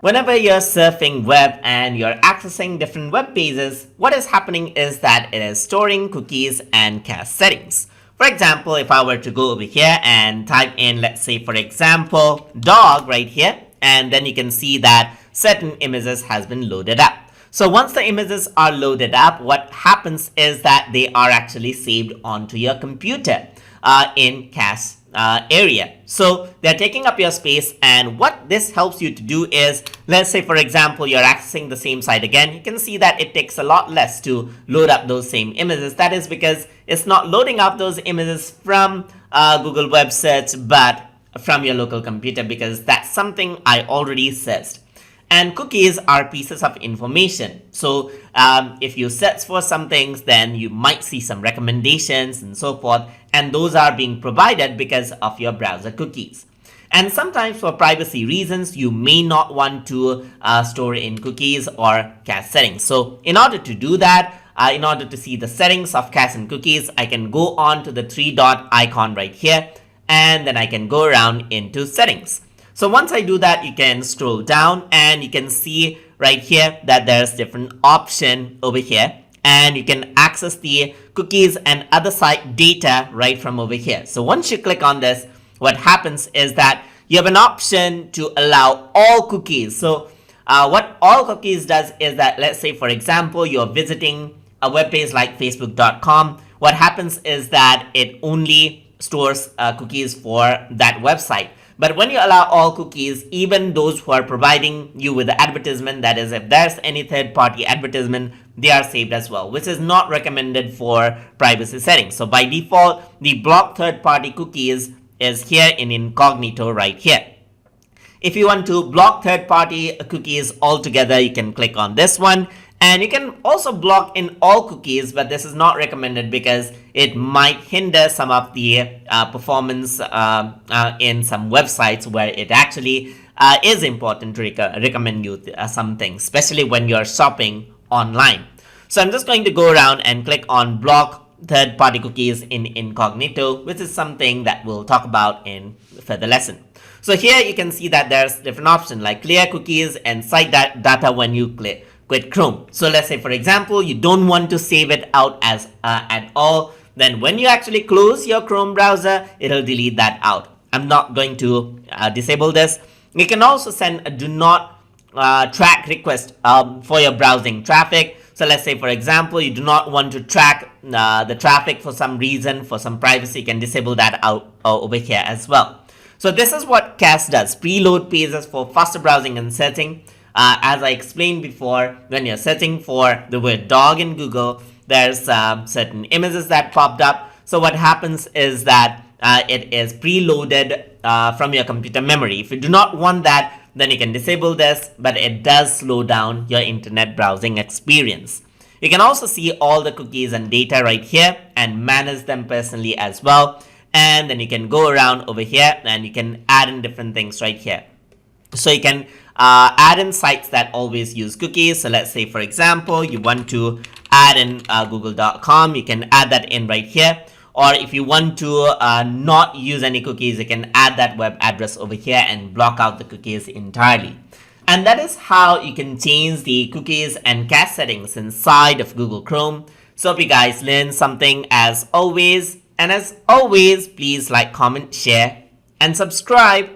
Whenever you're surfing web and you're accessing different web pages, what is happening is that it is storing cookies and cache settings. For example, if I were to go over here and type in, let's say, for example, dog right here, and then you can see that certain images has been loaded up. So once the images are loaded up, what happens is that they are actually saved onto your computer in cache area. So they're taking up your space, and what this helps you to do is, let's say for example you're accessing the same site again, you can see that it takes a lot less to load up those same images. That is because it's not loading up those images from Google Web Search but from your local computer, because that's something I already searched. And cookies are pieces of information. So if you search for some things, then you might see some recommendations and so forth. And those are being provided because of your browser cookies. And sometimes for privacy reasons, you may not want to store in cookies or cache settings. So in order to do that, in order to see the settings of cache and cookies, I can go on to the three-dot icon right here. And then I can go around into settings. So once I do that, you can scroll down and you can see right here that there's different option over here, and you can access the cookies and other site data right from over here. So once you click on this, what happens is that you have an option to allow all cookies. So what all cookies does is that, let's say for example, you're visiting a web page like facebook.com. What happens is that it only stores cookies for that website. But when you allow all cookies, even those who are providing you with the advertisement, that is, if there's any third-party advertisement, they are saved as well, which is not recommended for privacy settings. So by default, the block third-party cookies is here in incognito right here. If you want to block third-party cookies altogether, you can click on this one. And you can also block in all cookies, but this is not recommended because it might hinder some of the performance in some websites where it actually is important to recommend you some things, especially when you're shopping online. So I'm just going to go around and click on block third-party cookies in incognito, which is something that we'll talk about in further lesson. So here you can see that there's different options like clear cookies and site data when you quit Chrome. So let's say for example you don't want to save it out as at all, then when you actually close your Chrome browser, it'll delete that out. I'm not going to disable this. You can also send a do not track request for your browsing traffic. So let's say for example you do not want to track the traffic for some reason, for some privacy, you can disable that out over here as well. So this is what cache does: preload pages for faster browsing and searching. As I explained before, when you're searching for the word dog in Google, there's certain images that popped up. So what happens is that it is preloaded from your computer memory. If you do not want that, then you can disable this, but it does slow down your internet browsing experience. You can also see all the cookies and data right here and manage them personally as well. And then you can go around over here and you can add in different things right here. So you can add in sites that always use cookies. So let's say for example you want to add in google.com, you can add that in right here. Or if you want to not use any cookies, you can add that web address over here and block out the cookies entirely. And that is how you can change the cookies and cache settings inside of Google Chrome. So hope you guys learned something as always. And as always, please like, comment, share and subscribe.